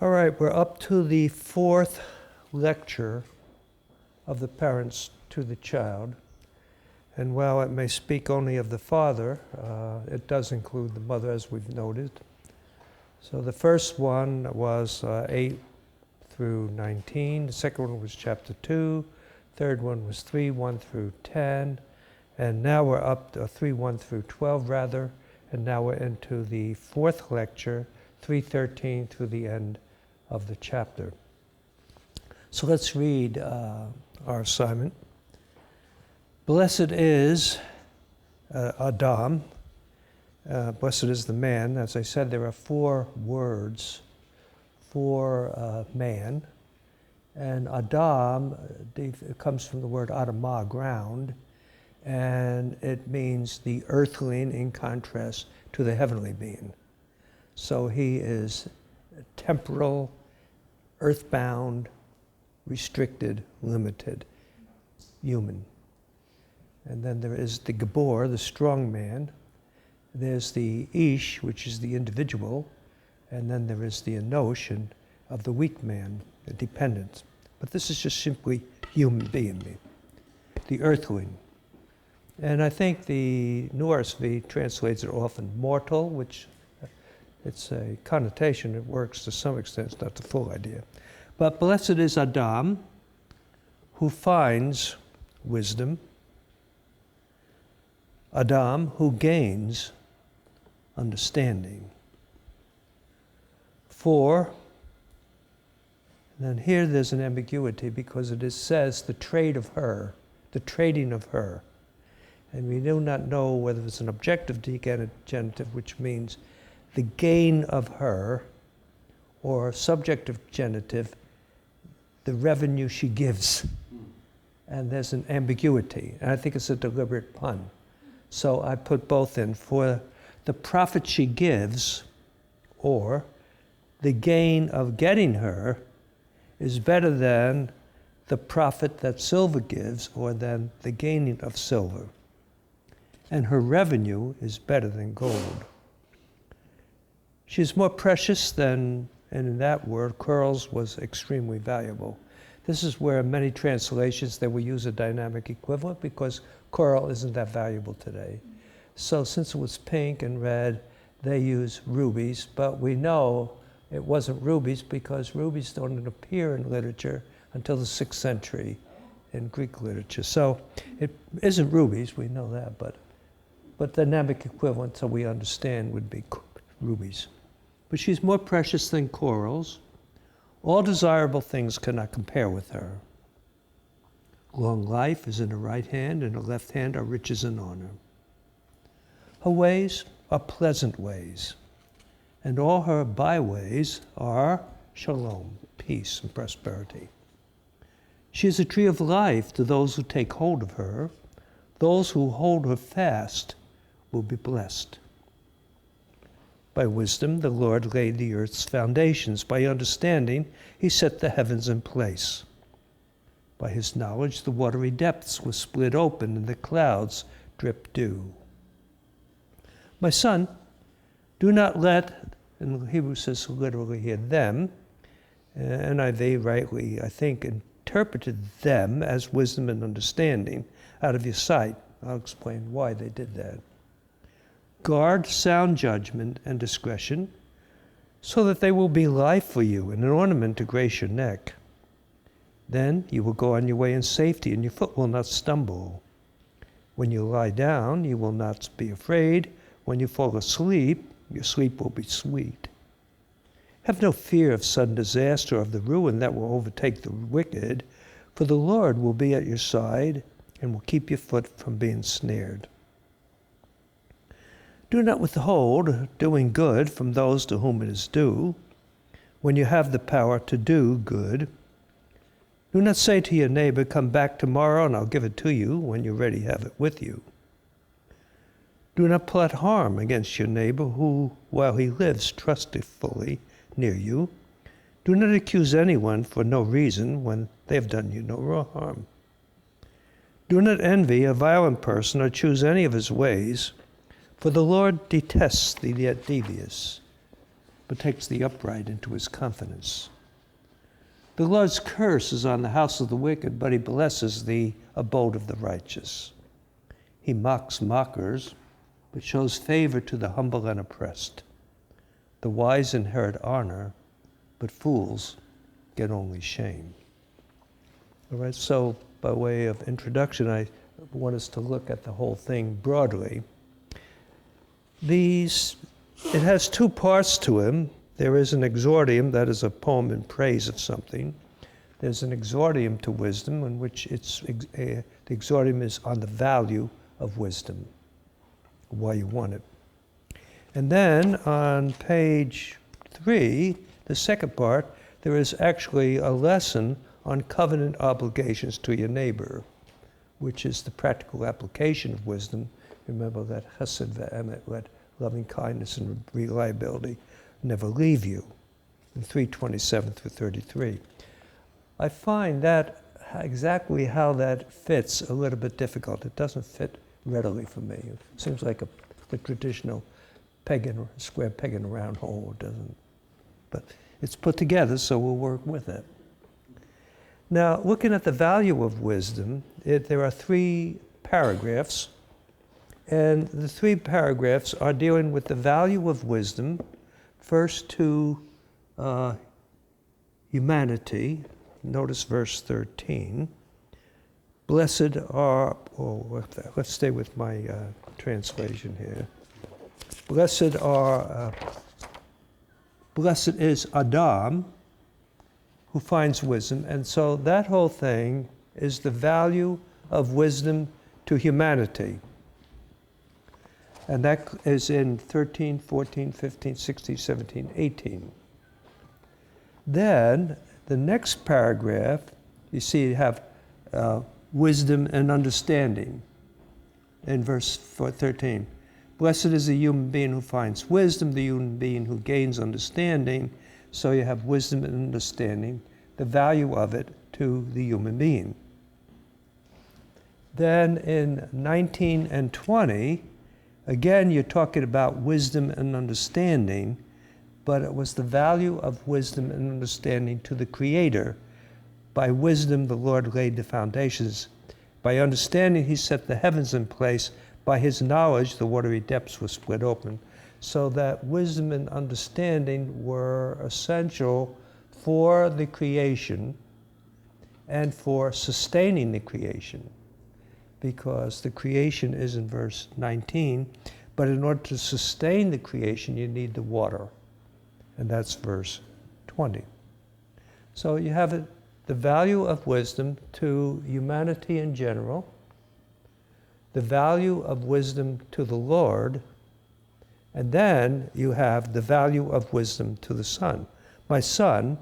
All right, we're up to the fourth lecture of the parents to the child. And while it may speak only of the father, it does include the mother, as we've noted. So the first one was 8 through 19. The second one was chapter 2. Third one was 3, 1 through 10. And now we're up to 3, 1 through 12, rather. And now we're into the fourth lecture, 3:13 through the end of the chapter. So let's read our assignment. Blessed is Adam. Blessed is the man. As I said, there are 4 words for man. And Adam, it comes from the word Adamah, ground, and it means the earthling in contrast to the heavenly being. So he is temporal, earthbound, restricted, limited, human. And then there is the Gabor, the strong man. There's the Ish, which is the individual. And then there is the Enosh of the weak man, the dependent. But this is just simply human being, the earthling. And I think the New RSV translates it often mortal, which it's a connotation. It works to some extent. It's not the full idea. But blessed is Adam, who finds wisdom. Adam, who gains understanding. For, and then here there's an ambiguity because it says the trade of her, the trading of her. And we do not know whether it's an objective genitive, which means the gain of her, or subjective genitive, the revenue she gives. And there's an ambiguity, and I think it's a deliberate pun. So I put both in. For the profit she gives, or the gain of getting her, is better than the profit that silver gives, or than the gaining of silver. And her revenue is better than gold. She's more precious than, and in that word, corals was extremely valuable. This is where in many translations they will use a dynamic equivalent because coral isn't that valuable today. So since it was pink and red, they use rubies, but we know it wasn't rubies because rubies don't appear in literature until the 6th century in Greek literature. So it isn't rubies, we know that, but dynamic equivalent, so we understand, would be rubies. But she's more precious than corals. All desirable things cannot compare with her. Long life is in her right hand, and her left hand are riches and honor. Her ways are pleasant ways, and all her byways are shalom, peace and prosperity. She is a tree of life to those who take hold of her. Those who hold her fast will be blessed. By wisdom, the Lord laid the earth's foundations. By understanding, he set the heavens in place. By his knowledge, the watery depths were split open and the clouds drip dew. My son, do not let, and Hebrew says literally here, them, NIV rightly, I think, interpreted them as wisdom and understanding out of your sight. I'll explain why they did that. Guard sound judgment and discretion, so that they will be life for you and an ornament to grace your neck. Then you will go on your way in safety, and your foot will not stumble. When you lie down, you will not be afraid. When you fall asleep, your sleep will be sweet. Have no fear of sudden disaster, or of the ruin that will overtake the wicked, for the Lord will be at your side and will keep your foot from being snared. Do not withhold doing good from those to whom it is due, when you have the power to do good. Do not say to your neighbor, come back tomorrow and I'll give it to you, when you already have it with you. Do not plot harm against your neighbor who, while he lives trustfully near you. Do not accuse anyone for no reason when they have done you no harm. Do not envy a violent person or choose any of his ways, for the Lord detests the devious. but takes the upright into his confidence. The Lord's curse is on the house of the wicked, but he blesses the abode of the righteous. He mocks mockers, but shows favor to the humble and oppressed. The wise inherit honor, but fools get only shame. All right, so by way of introduction, I want us to look at the whole thing broadly. It has two parts to him. There is an exordium, that is a poem in praise of something. There's an exordium to wisdom, in which the exordium is on the value of wisdom, why you want it. And then on page 3, the second part, there is actually a lesson on covenant obligations to your neighbor, which is the practical application of wisdom. Remember that chesed ve'emet, let loving kindness and reliability never leave you, in 3:27 through 33. I find that exactly how that fits a little bit difficult. It doesn't fit readily for me. It seems like the traditional square peg in a round hole. It doesn't. But it's put together, so we'll work with it. Now, looking at the value of wisdom, there are 3 paragraphs, and the 3 paragraphs are dealing with the value of wisdom, first to humanity. Notice verse 13. Blessed are, let's stay with my translation here. Blessed is Adam, who finds wisdom. And so that whole thing is the value of wisdom to humanity. And that is in 13, 14, 15, 16, 17, 18. Then the next paragraph, you see you have wisdom and understanding in verse 13. Blessed is the human being who finds wisdom, the human being who gains understanding. So you have wisdom and understanding, the value of it to the human being. Then in 19 and 20, again, you're talking about wisdom and understanding, but it was the value of wisdom and understanding to the Creator. By wisdom, the Lord laid the foundations. By understanding, he set the heavens in place. By his knowledge, the watery depths were split open. So that wisdom and understanding were essential for the creation and for sustaining the creation. Because the creation is in verse 19, but in order to sustain the creation, you need the water. And that's verse 20. So you have it, the value of wisdom to humanity in general, the value of wisdom to the Lord, and then you have the value of wisdom to the Son. My son,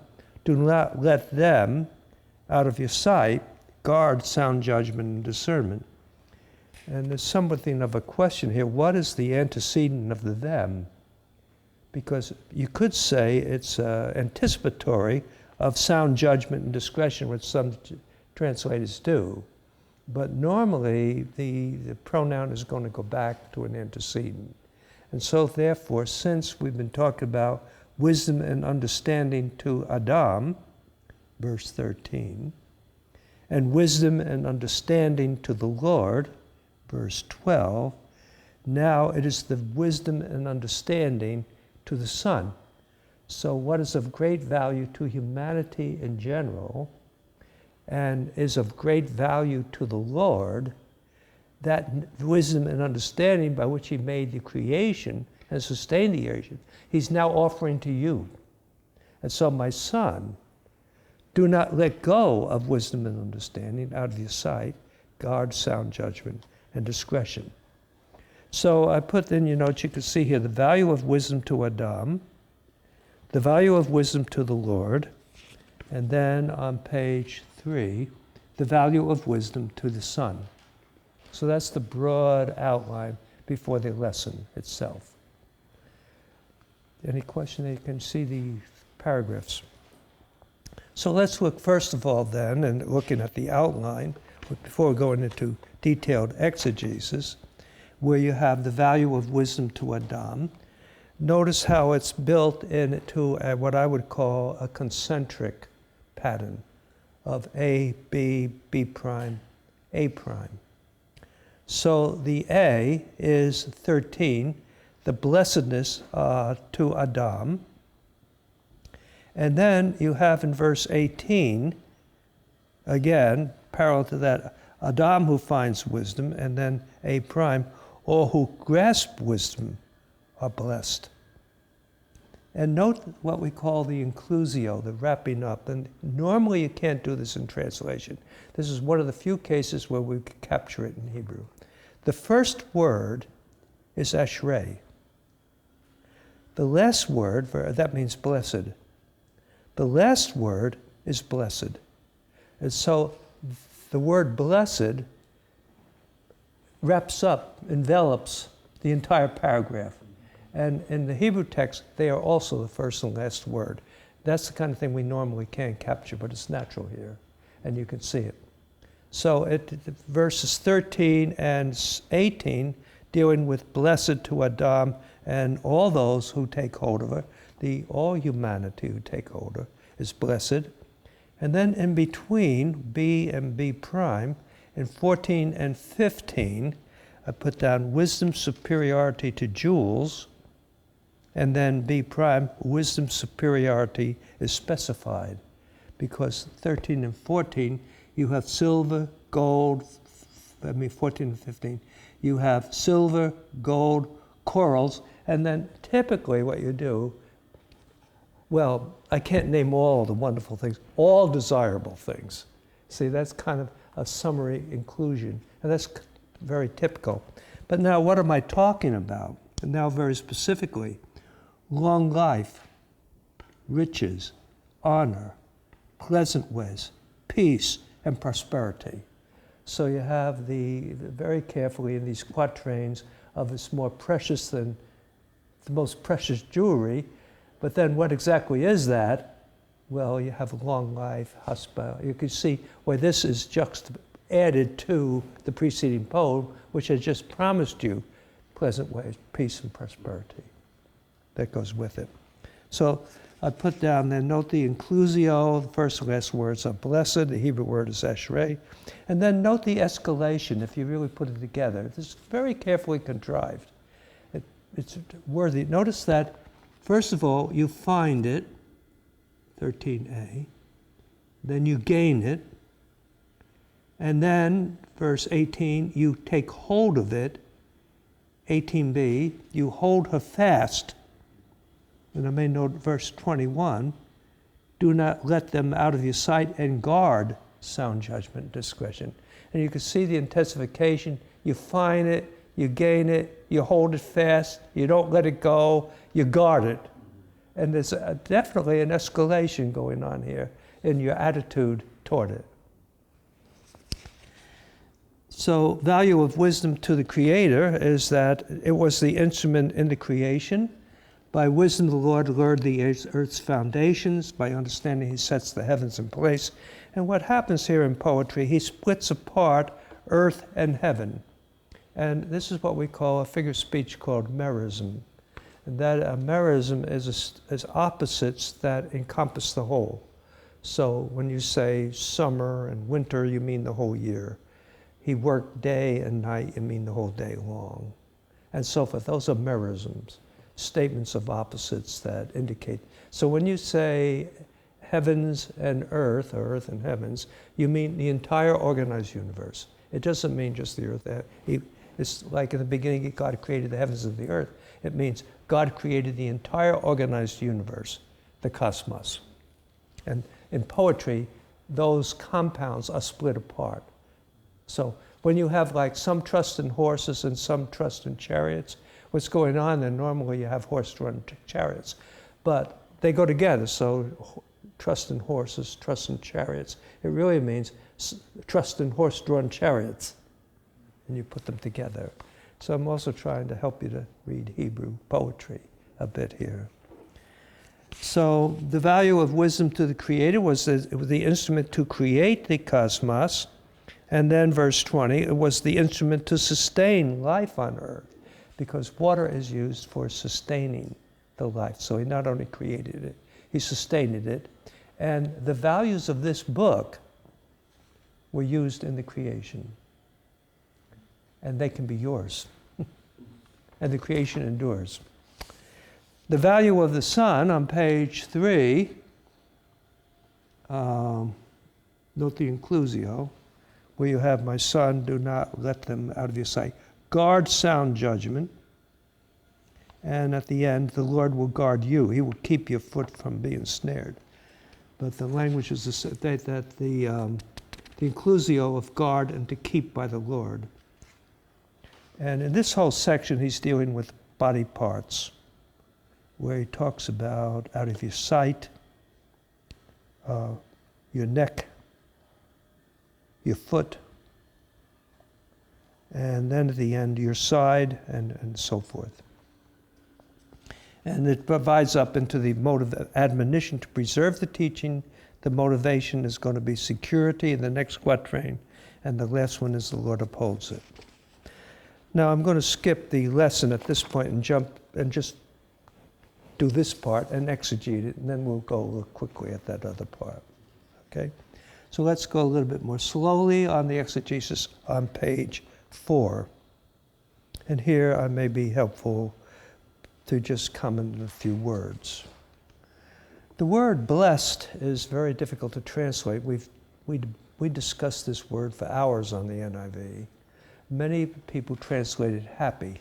do not let them out of your sight, guard sound judgment and discernment. And there's something of a question here. What is the antecedent of the them? Because you could say it's anticipatory of sound judgment and discretion, which some translators do. But normally, the pronoun is going to go back to an antecedent. And so therefore, since we've been talking about wisdom and understanding to Adam, verse 13, and wisdom and understanding to the Lord, verse 12, now it is the wisdom and understanding to the Son. So what is of great value to humanity in general and is of great value to the Lord, that wisdom and understanding by which he made the creation and sustained the creation, he's now offering to you. And so, my son, do not let go of wisdom and understanding out of your sight. Guard sound judgment and discretion. So I put in your notes, you can see here the value of wisdom to Adam, the value of wisdom to the Lord, and then on page 3, the value of wisdom to the Son. So that's the broad outline before the lesson itself. Any question? You can see the paragraphs. So let's look first of all then, and looking at the outline, before going into detailed exegesis, where you have the value of wisdom to Adam. notice how it's built into what I would call a concentric pattern of A, B, B prime, A prime. So the A is 13, the blessedness to Adam. And then you have in verse 18, again, parallel to that, Adam who finds wisdom, and then A prime, all who grasp wisdom are blessed. And note what we call the inclusio, the wrapping up. And normally you can't do this in translation. This is one of the few cases where we could capture it in Hebrew. The first word is ashrei. The last word, that means blessed. The last word is blessed. And so the word blessed wraps up, envelops the entire paragraph. And in the Hebrew text, they are also the first and last word. That's the kind of thing we normally can't capture, but it's natural here, and you can see it. So verses 13 and 18, dealing with blessed to Adam and all those who take hold of her, all humanity who take hold of her is blessed. And then in between B and B prime, in 14 and 15, I put down wisdom superiority to jewels. And then B prime, wisdom superiority is specified because 13 and 14, you have silver, gold, 14 and 15, you have silver, gold, corals, and then typically what you do, well, I can't name all the wonderful things, all desirable things. See, that's kind of a summary inclusion, and that's very typical. But now what am I talking about? And now very specifically, long life, riches, honor, pleasant ways, peace, and prosperity. So you have very carefully in these quatrains of it's more precious than the most precious jewelry, but then what exactly is that? Well, you have a long life, hospitality. You can see where this is added to the preceding poem, which had just promised you pleasant ways, peace, and prosperity. That goes with it. So I put down there, note the inclusio, the first and last words are blessed, the Hebrew word is ashrei. And then note the escalation, if you really put it together. This is very carefully contrived. It's worthy. Notice that, first of all, you find it, 13a, then you gain it, and then, verse 18, you take hold of it, 18b, you hold her fast. And I may note verse 21, do not let them out of your sight and guard sound judgment, discretion. And you can see the intensification. You find it, you gain it, you hold it fast, you don't let it go, you guard it. And there's definitely an escalation going on here in your attitude toward it. So, value of wisdom to the Creator is that it was the instrument in the creation. By wisdom the Lord lured the earth's foundations. By understanding he sets the heavens in place. And what happens here in poetry, he splits apart earth and heaven. And this is what we call a figure of speech called merism. And that a merism is opposites that encompass the whole. So when you say summer and winter, you mean the whole year. He worked day and night, you mean the whole day long. And so forth. Those are merisms. Statements of opposites that indicate. So when you say heavens and earth, or earth and heavens, you mean the entire organized universe. It doesn't mean just the earth. It's like in the beginning, God created the heavens and the earth. It means God created the entire organized universe, the cosmos. And in poetry, those compounds are split apart. So when you have like some trust in horses and some trust in chariots, what's going on there, normally you have horse-drawn chariots, but they go together, so trust in horses, trust in chariots. It really means trust in horse-drawn chariots, and you put them together. So I'm also trying to help you to read Hebrew poetry a bit here. So the value of wisdom to the Creator was the instrument to create the cosmos, and then verse 20, it was the instrument to sustain life on earth, because water is used for sustaining the life. So he not only created it, he sustained it. And the values of this book were used in the creation. And they can be yours. And the creation endures. The value of the Son on page 3, note the inclusio, where you have, my son, do not let them out of your sight. Guard sound judgment. And at the end, the Lord will guard you. He will keep your foot from being snared. But the language is that the inclusio of guard and to keep by the Lord. And in this whole section, he's dealing with body parts, where he talks about out of your sight, your neck, your foot, and then at the end, your side, and so forth. And it provides up into the admonition to preserve the teaching. The motivation is going to be security in the next quatrain, and the last one is the Lord upholds it. Now I'm going to skip the lesson at this point and jump and just do this part and exegete it, and then we'll go look quickly at that other part. Okay? So let's go a little bit more slowly on the exegesis on page 4. And here I may be helpful to just comment in a few words. The word blessed is very difficult to translate. We discussed this word for hours on the NIV. Many people translated happy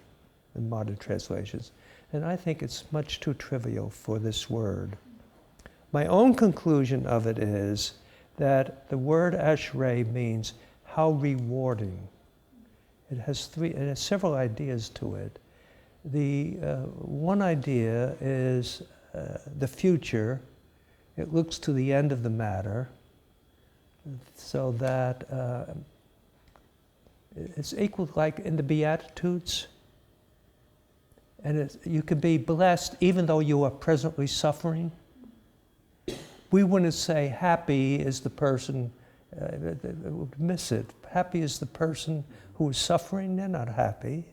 in modern translations, and I think it's much too trivial for this word. My own conclusion of it is that the word ashrei means how rewarding. It has several ideas to it. The one idea is the future. It looks to the end of the matter, so that it's equal, like in the Beatitudes. And you can be blessed even though you are presently suffering. We wouldn't say happy is the person, would miss it. Happy is the person who is suffering. They're not happy,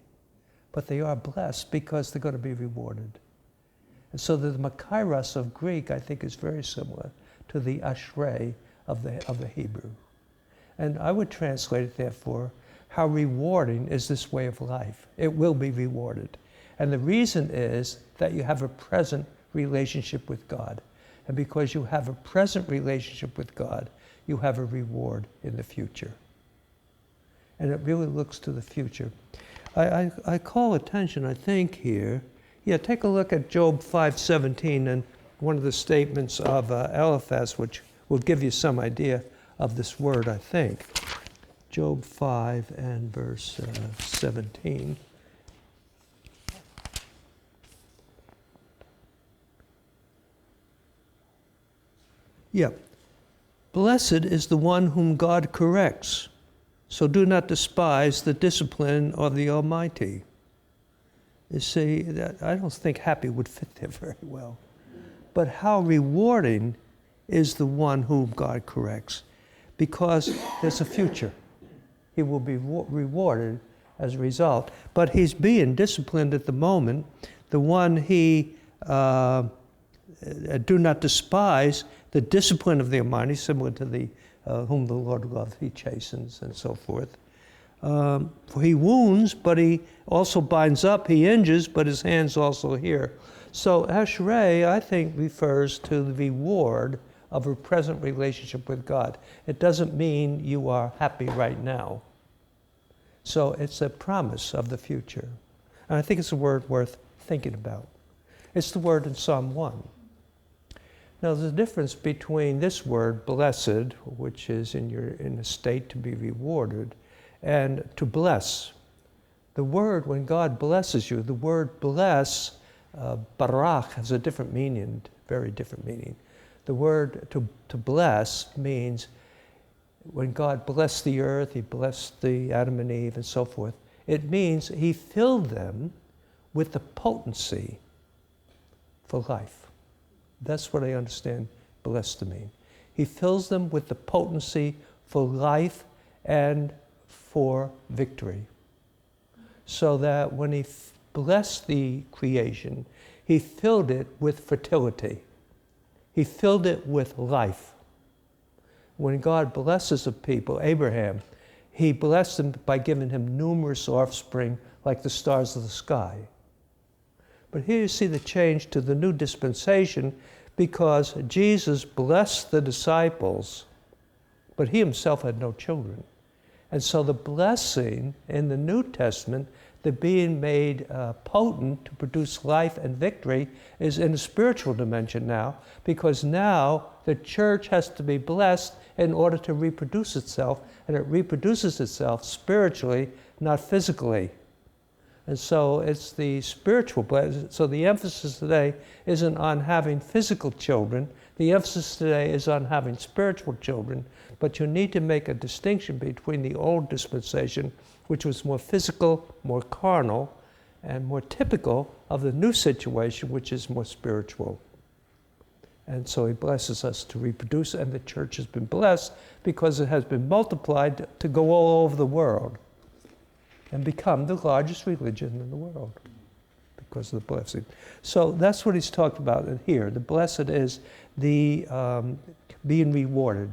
but they are blessed because they're going to be rewarded. And so the makairos of Greek, I think, is very similar to the ashrei of the Hebrew. And I would translate it, therefore, how rewarding is this way of life. It will be rewarded. And the reason is that you have a present relationship with God. And because you have a present relationship with God, you have a reward in the future. And it really looks to the future. I call attention, I think, here. Yeah, take a look at Job 5:17 and one of the statements of Eliphaz, which will give you some idea of this word, I think. Job 5 and verse 17. Yeah. Blessed is the one whom God corrects, so do not despise the discipline of the Almighty. You see, that I don't think happy would fit there very well. But how rewarding is the one whom God corrects, because there's a future. He will be rewarded as a result. But he's being disciplined at the moment. The one he do not despise the discipline of the Almighty, similar to the whom the Lord loves, he chastens, and so forth. For he wounds, but he also binds up. He injures, but his hands also hear. So ashrei, I think, refers to the reward of a present relationship with God. It doesn't mean you are happy right now. So it's a promise of the future. And I think it's a word worth thinking about. It's the word in Psalm 1. Now, there's a difference between this word, blessed, which is in a state to be rewarded, and to bless. The word, when God blesses you, the word bless, barak, has a different meaning, very different meaning. The word to bless means when God blessed the earth, he blessed the Adam and Eve and so forth. It means he filled them with the potency for life. That's what I understand blessed to mean. He fills them with the potency for life and for victory. So that when he blessed the creation, He filled it with fertility. He filled it with life. When God blesses a people, Abraham, he blessed him by giving him numerous offspring like the stars of the sky. But here you see the change to the new dispensation, because Jesus blessed the disciples, but he himself had no children. And so the blessing in the New Testament, the being made potent to produce life and victory, is in a spiritual dimension now, because now the church has to be blessed in order to reproduce itself, and it reproduces itself spiritually, not physically. And so it's the spiritual blessing. So the emphasis today isn't on having physical children. The emphasis today is on having spiritual children. But you need to make a distinction between the old dispensation, which was more physical, more carnal, and more typical of the new situation, which is more spiritual. And so he blesses us to reproduce, and the church has been blessed because it has been multiplied to go all over the world and become the largest religion in the world because of the blessing. So that's what he's talked about here. The blessed is the being rewarded.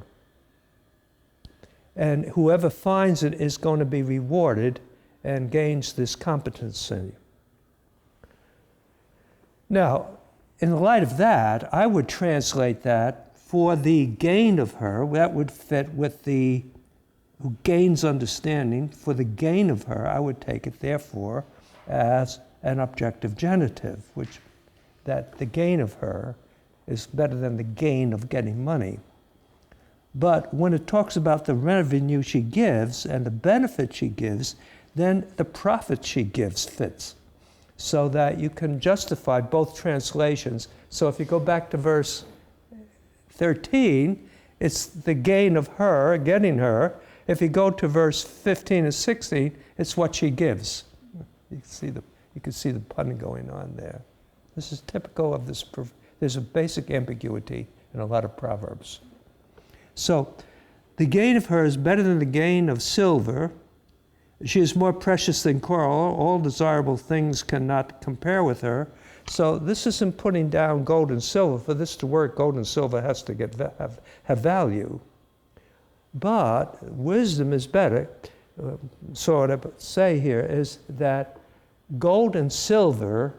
And whoever finds it is going to be rewarded and gains this competency. Now, in the light of that, I would translate that for the gain of her. That would fit with the who gains understanding. For the gain of her, I would take it, therefore, as an objective genitive, which that the gain of her is better than the gain of getting money. But when it talks about the revenue she gives and the benefit she gives, then the profit she gives fits, so that you can justify both translations. So if you go back to verse 13, it's the gain of her, getting her. If you go to verse 15 and 16, it's what she gives. You can see the pun going on there. This is typical of this. There's a basic ambiguity in a lot of Proverbs. So the gain of her is better than the gain of silver. She is more precious than coral. All desirable things cannot compare with her. So this isn't putting down gold and silver. For this to work, gold and silver has to have value. But wisdom is better. So what I say here is that gold and silver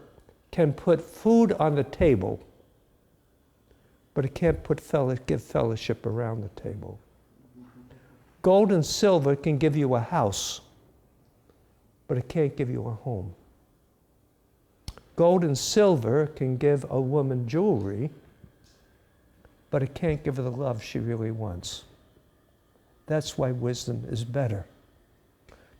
can put food on the table, but it can't give fellowship around the table. Gold and silver can give you a house, but it can't give you a home. Gold and silver can give a woman jewelry, but it can't give her the love she really wants. That's why wisdom is better.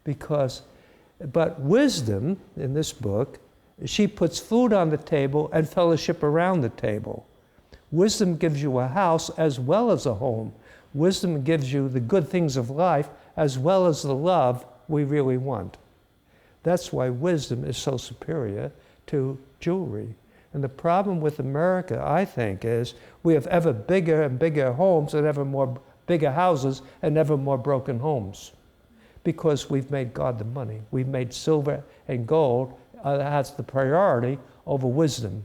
But wisdom, in this book, she puts food on the table and fellowship around the table. Wisdom gives you a house as well as a home. Wisdom gives you the good things of life as well as the love we really want. That's why wisdom is so superior to jewelry. And the problem with America, I think, is we have ever bigger and bigger homes and ever more bigger houses and ever more broken homes, because we've made God the money. We've made silver and gold as the priority over wisdom.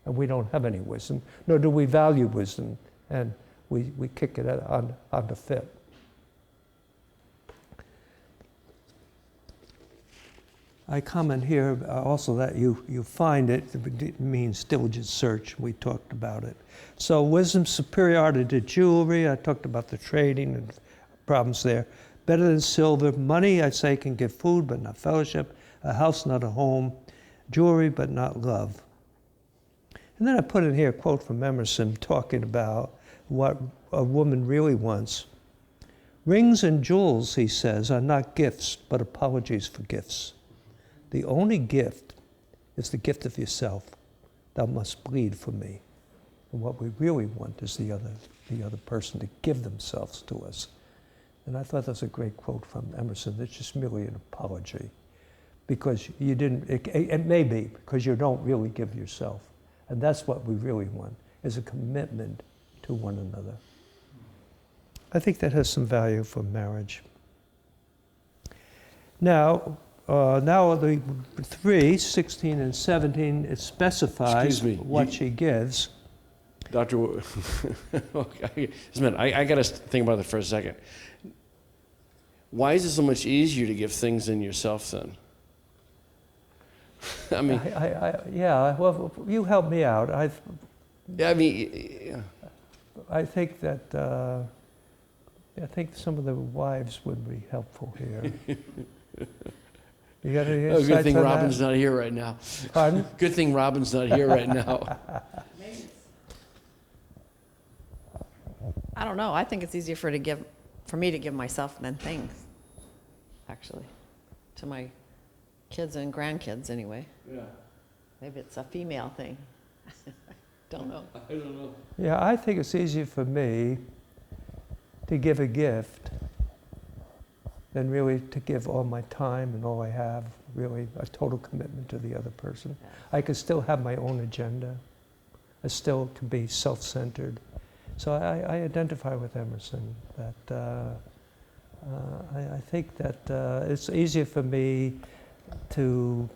And we don't have any wisdom, nor do we value wisdom. And we kick it on the fit. I comment here also that you find it means diligent search. We talked about it. So wisdom's superiority to jewelry. I talked about the trading and problems there. Better than silver. Money, I say, can give food but not fellowship. A house, not a home. Jewelry, but not love. And then I put in here a quote from Emerson talking about what a woman really wants. Rings and jewels, he says, are not gifts, but apologies for gifts. The only gift is the gift of yourself. Thou must bleed for me. And what we really want is the other person to give themselves to us. And I thought that was a great quote from Emerson. It's just merely an apology. Because you didn't, it may be because you don't really give yourself. And that's what we really want, is a commitment to one another. I think that has some value for marriage. Now, now the 3, 16 and 17, it specifies Excuse me, what she gives. Dr. Okay, just a minute. I got to think about that for a second. Why is it so much easier to give things than yourself then? I mean, Yeah, well, you help me out. yeah, I mean, I think that I think some of the wives would be helpful here. You got any insights good thing on Robin's that? not here right now. Pardon? Good thing Robin's not here right now. I don't know. I think it's easier for me to give myself than things, actually, to my kids and grandkids anyway. Yeah. Maybe it's a female thing. Don't know. I don't know. Yeah, I think it's easier for me to give a gift than really to give all my time and all I have, really a total commitment to the other person. Yeah. I could still have my own agenda. I still can be self-centered. So I identify with Emerson, that I think that it's easier for me to,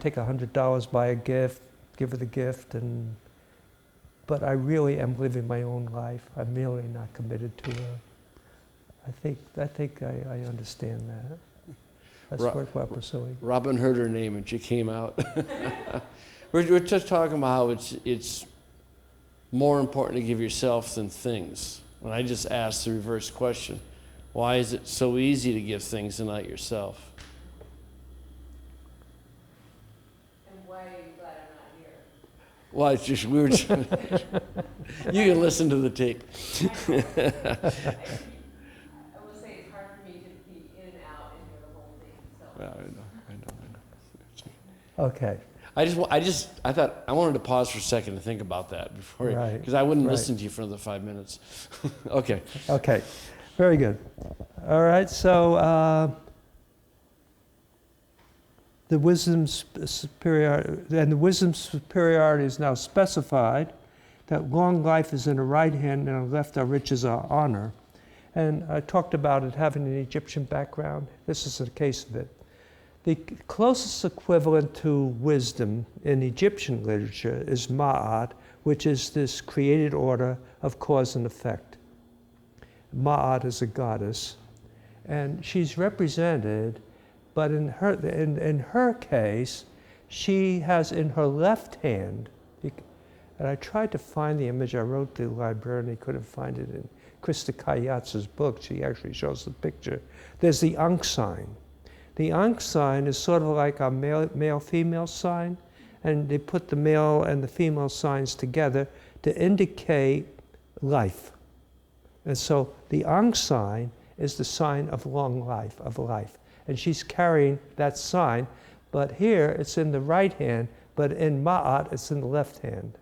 take $100, buy a gift, give her the gift, but I really am living my own life. I'm really not committed to her. I think I understand that. That's worth while pursuing. Robin heard her name and she came out. We're just talking about how it's more important to give yourself than things. And I just asked the reverse question. Why is it so easy to give things and not yourself? And why are you glad I'm not here? Well, it's just weird. You can listen to the tape. I will say it's hard for me to be in and out and hear the whole thing. So. I know. Okay. I thought I wanted to pause for a second and think about that before, Right, because I wouldn't right. listen to you for another 5 minutes. Okay. Okay, very good. All right, so the wisdom superiority is now specified, that long life is in the right hand and on the left are riches or honor. And I talked about it having an Egyptian background. This is a case of it. The closest equivalent to wisdom in Egyptian literature is Ma'at, which is this created order of cause and effect. Ma'at is a goddess, and she's represented, but in her case, she has in her left hand, and I tried to find the image. I wrote to the librarian, he couldn't find it in Krista Kayatz's book. She actually shows the picture. There's the Ankh sign. The Ankh sign is sort of like a male-female sign, and they put the male and the female signs together to indicate life. And so the Ankh sign is the sign of long life, of life. And she's carrying that sign, but here it's in the right hand, but in Ma'at it's in the left hand.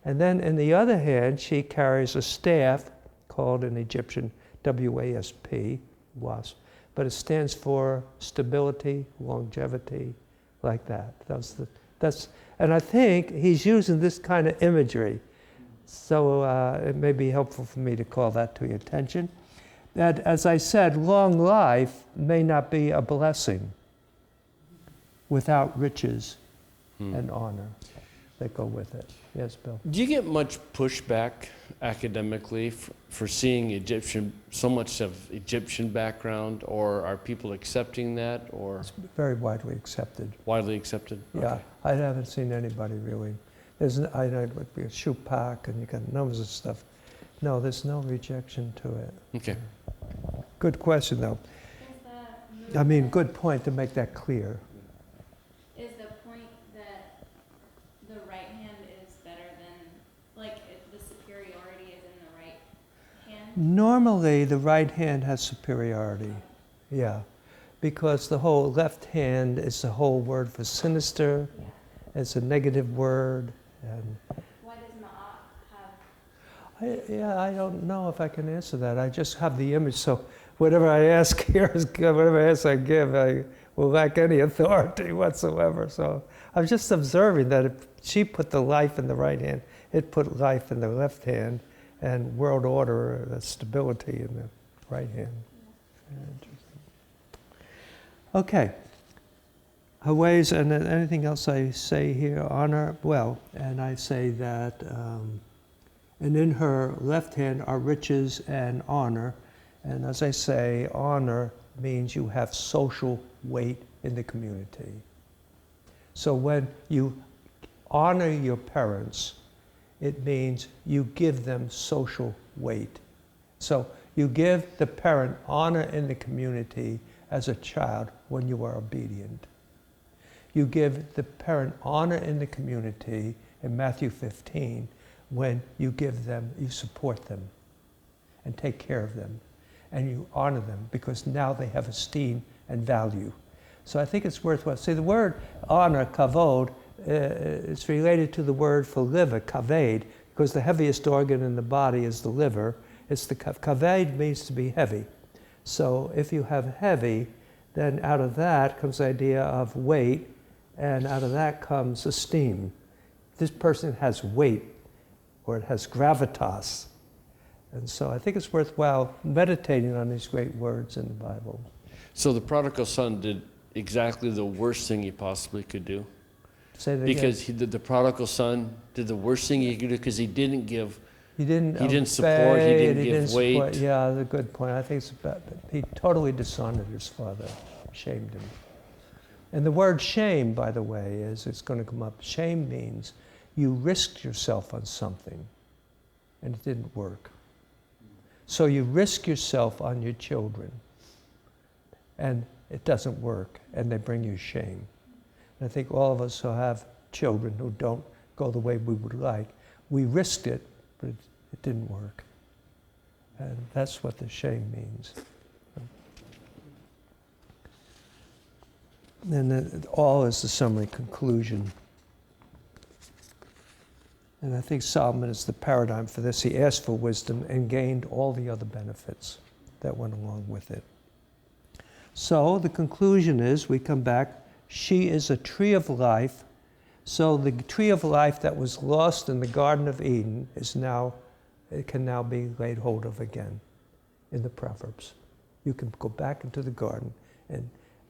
And then in the other hand, she carries a staff called in Egyptian WASP, wasp. But it stands for stability, longevity, like that. And I think he's using this kind of imagery. So it may be helpful for me to call that to your attention. That, as I said, long life may not be a blessing without riches and honor that go with it. Yes, Bill? Do you get much pushback academically for seeing so much of Egyptian background, or are people accepting that, or It's very widely accepted. widely accepted? Yeah, Okay. I haven't seen anybody really. I know it would be a Shupak and you got numbers of stuff. No, there's no rejection to it. Okay. Good question, though. I mean, good point to make that clear. Is the point that the right hand is better than, the superiority is in the right hand? Normally, the right hand has superiority. Yeah, because the whole left hand is the whole word for sinister. Yeah. It's a negative word. And Why does Ma'at have? I don't know if I can answer that. I just have the image. So whatever I ask here is good. Whatever I ask I give, I will lack any authority whatsoever. So I'm just observing that if she put the life in the right hand, it put life in the left hand, and world order, the stability in the right hand. Interesting. Okay, Her ways, and then anything else I say here, honor, well, and I say that, and in her left hand are riches and honor. And as I say, honor means you have social weight in the community. So when you honor your parents, it means you give them social weight. So you give the parent honor in the community as a child when you are obedient. You give the parent honor in the community in Matthew 15 when you give them, you support them and take care of them and you honor them because now they have esteem and value. So I think it's worthwhile. See, the word honor, kavod, is related to the word for liver, kaved, because the heaviest organ in the body is the liver. It's the kaved means to be heavy. So if you have heavy, then out of that comes the idea of weight, and out of that comes esteem. This person has weight, or it has gravitas. And so I think it's worthwhile meditating on these great words in the Bible. So the prodigal son did exactly the worst thing he possibly could do. Say that Because again. the prodigal son did the worst thing he could do because he didn't give. He didn't support, he obey, didn't and give weight. support. Yeah, that's a good point. I think it's about, he totally dishonored his father, shamed him. And the word shame, by the way, is it's going to come up. Shame means you risked yourself on something and it didn't work. So you risk yourself on your children and it doesn't work and they bring you shame. And I think all of us who have children who don't go the way we would like, we risked it, but it didn't work. And that's what the shame means. And then all is the summary conclusion. And I think Solomon is the paradigm for this. He asked for wisdom and gained all the other benefits that went along with it. So the conclusion is, we come back, she is a tree of life. So the tree of life that was lost in the Garden of Eden is now, it can now be laid hold of again in the Proverbs. You can go back into the garden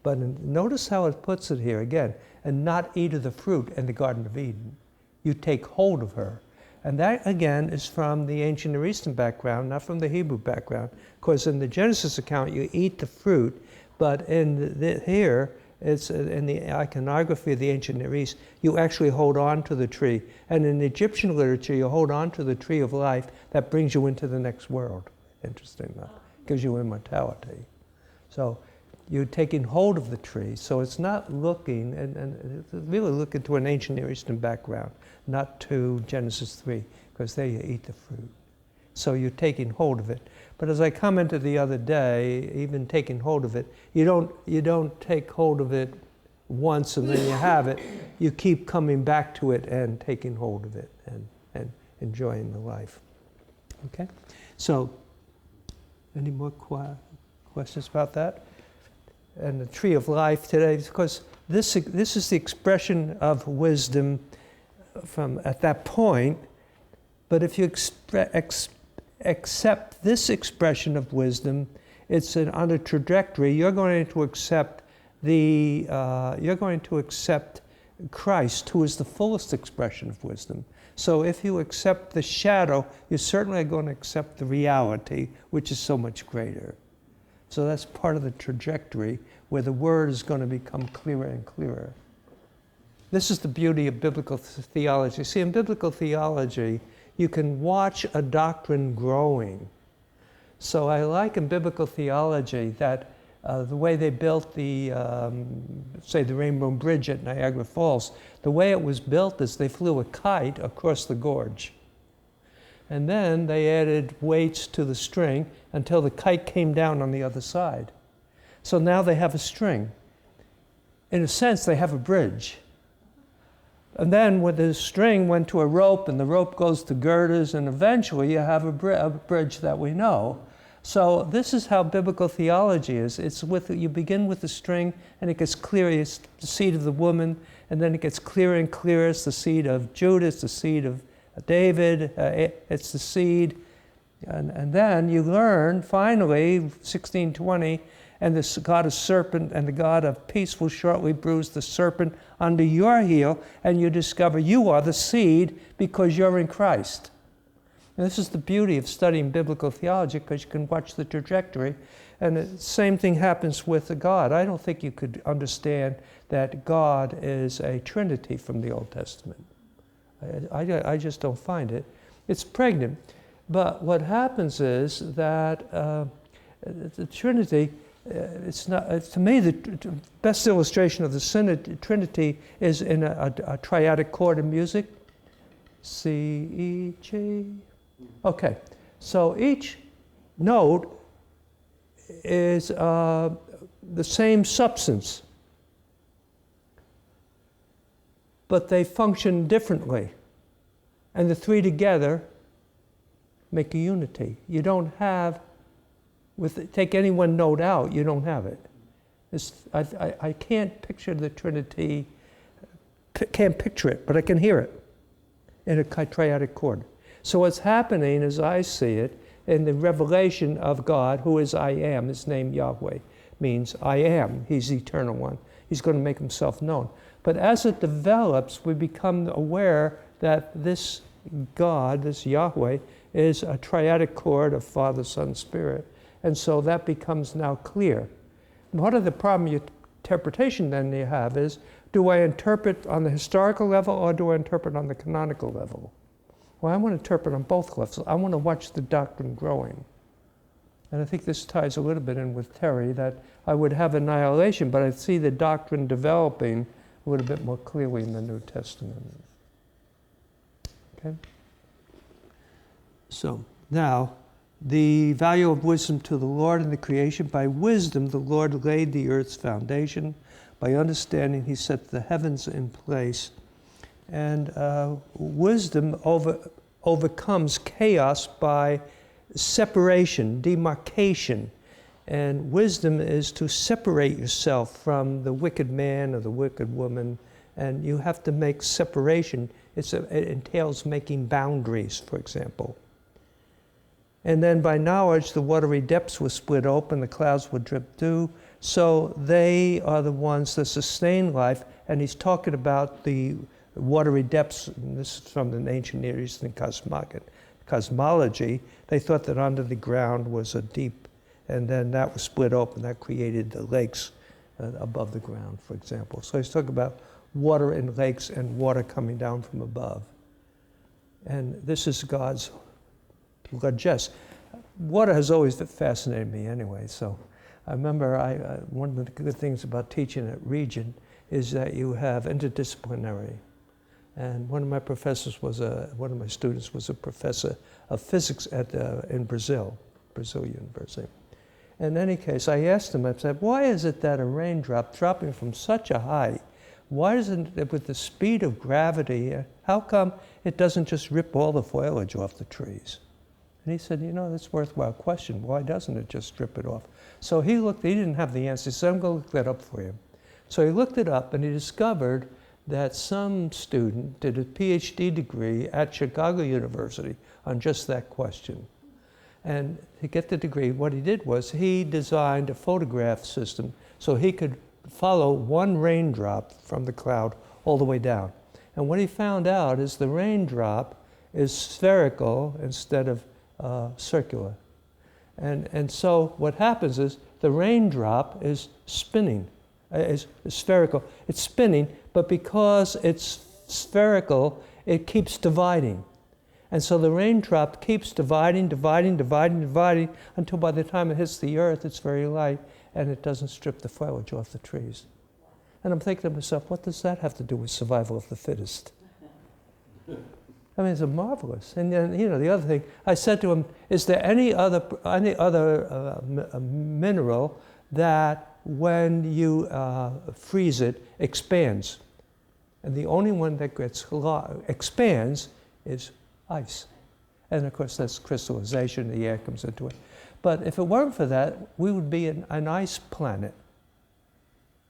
but notice how it puts it here again, and not eat of the fruit in the Garden of Eden. You take hold of her. And that, again, is from the ancient Near Eastern background, not from the Hebrew background, because in the Genesis account, you eat the fruit, but here, it's in the iconography of the ancient Near East, you actually hold on to the tree. And in Egyptian literature, you hold on to the tree of life that brings you into the next world. Interesting, that gives you immortality. So you're taking hold of the tree. So it's not looking, and really looking to an ancient Near Eastern background, not to Genesis 3, because there you eat the fruit. So you're taking hold of it. But as I commented the other day, even taking hold of it, you don't take hold of it once and then you have it. You keep coming back to it and taking hold of it and enjoying the life. Okay? So, any more questions about that? And the tree of life today, because this is the expression of wisdom from at that point. But if you accept this expression of wisdom, it's on a trajectory. You're going to accept Christ, who is the fullest expression of wisdom. So if you accept the shadow, you're certainly going to accept the reality, which is so much greater. So that's part of the trajectory where the word is going to become clearer and clearer. This is the beauty of biblical theology. See, in biblical theology, you can watch a doctrine growing. So I like in biblical theology that the way they built the, say, the Rainbow Bridge at Niagara Falls, the way it was built is they flew a kite across the gorge. And then they added weights to the string until the kite came down on the other side. So now they have a string. In a sense, they have a bridge. And then with the string went to a rope, and the rope goes to girders, and eventually you have a bridge that we know. So this is how biblical theology is. It's you begin with the string, and it gets clearer. It's the seed of the woman, and then it gets clearer and clearer. It's the seed of Judas, the seed of David. It's the seed. And then you learn, finally, 1620, and the God of serpent and the God of peace will shortly bruise the serpent under your heel, and you discover you are the seed because you're in Christ. And this is the beauty of studying biblical theology, because you can watch the trajectory. And the same thing happens with God. I don't think you could understand that God is a Trinity from the Old Testament. I just don't find it. It's pregnant. But what happens is that the Trinity, it's not, to me, the best illustration of the Trinity is in a triadic chord in music. C, E, G. Okay, so each note is the same substance, but they function differently. And the three together make a unity. You don't have, take any one note out, you don't have it. I can't picture the Trinity, can't picture it, but I can hear it in a triadic chord. So what's happening, as I see it, in the revelation of God, who is I am, his name Yahweh means I am. He's the eternal one. He's going to make himself known. But as it develops, we become aware that this God, this Yahweh, is a triadic chord of Father, Son, Spirit. And so that becomes now clear. Part of the problem interpretation then you have is, do I interpret on the historical level or do I interpret on the canonical level? Well, I want to interpret on both levels. I want to watch the doctrine growing. And I think this ties a little bit in with Terry, that I would have annihilation, but I see the doctrine developing a little bit more clearly in the New Testament. Okay? So, now, the value of wisdom to the Lord in the creation. By wisdom, the Lord laid the earth's foundation. By understanding, he set the heavens in place. And wisdom overcomes chaos by separation, demarcation. And wisdom is to separate yourself from the wicked man or the wicked woman. And you have to make separation. It entails making boundaries, for example. And then by knowledge, the watery depths were split open, the clouds would drip dew. So they are the ones that sustain life. And he's talking about the watery depths, and this is from the ancient Near Eastern cosmology. They thought that under the ground was a deep, and then that was split open. That created the lakes above the ground, for example. So he's talking about water in lakes and water coming down from above. And this is God's largesse. Water has always fascinated me anyway. So I remember one of the good things about teaching at Regent is that you have interdisciplinary. And one of my students was a professor of physics in Brazil University. In any case, I asked him, I said, why is it that a raindrop dropping from such a height, why isn't it with the speed of gravity, how come it doesn't just rip all the foliage off the trees? And he said, that's a worthwhile question. Why doesn't it just strip it off? So he didn't have the answer, so I'm going to look that up for you. So he looked it up and he discovered that some student did a PhD degree at Chicago University on just that question. And to get the degree, what he did was he designed a photograph system so he could follow one raindrop from the cloud all the way down. And what he found out is the raindrop is spherical instead of circular. And so what happens is the raindrop is spinning, is spherical. It's spinning, but because it's spherical, it keeps dividing. And so the raindrop keeps dividing until by the time it hits the earth, it's very light and it doesn't strip the foliage off the trees. And I'm thinking to myself, what does that have to do with survival of the fittest? I mean, it's marvelous. And then, the other thing, I said to him, is there any other mineral that when you freeze it, expands? And the only one that expands is ice. And of course, that's crystallization, the air comes into it. But if it weren't for that, we would be an ice planet.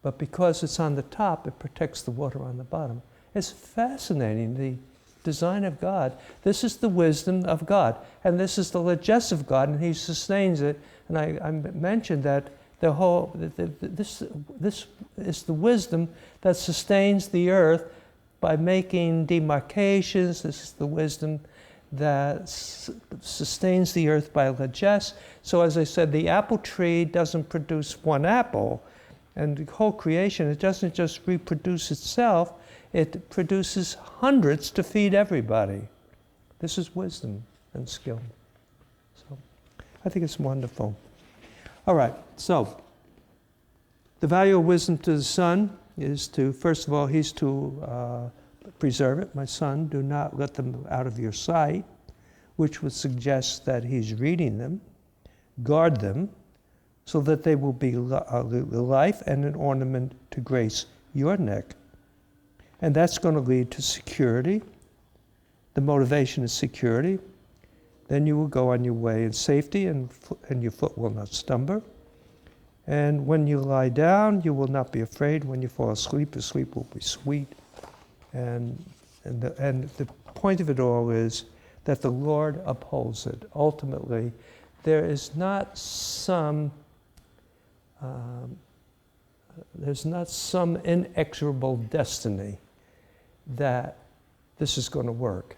But because it's on the top, it protects the water on the bottom. It's fascinating, the design of God. This is the wisdom of God. And this is the largesse of God, and he sustains it. And I mentioned that This is the wisdom that sustains the earth by making demarcations. This is the wisdom that sustains the earth by largesse. So as I said, the apple tree doesn't produce one apple. And the whole creation, it doesn't just reproduce itself, it produces hundreds to feed everybody. This is wisdom and skill. So I think it's wonderful. All right, so the value of wisdom to the son is to, first of all, he's to preserve it. My son, do not let them out of your sight, which would suggest that he's reading them. Guard them, so that they will be life and an ornament to grace your neck. And that's going to lead to security. The motivation is security. Then you will go on your way in safety, and your foot will not stumble. And when you lie down, you will not be afraid. When you fall asleep, your sleep will be sweet. And the point of it all is that the Lord upholds it. Ultimately, there is not some inexorable destiny that this is going to work.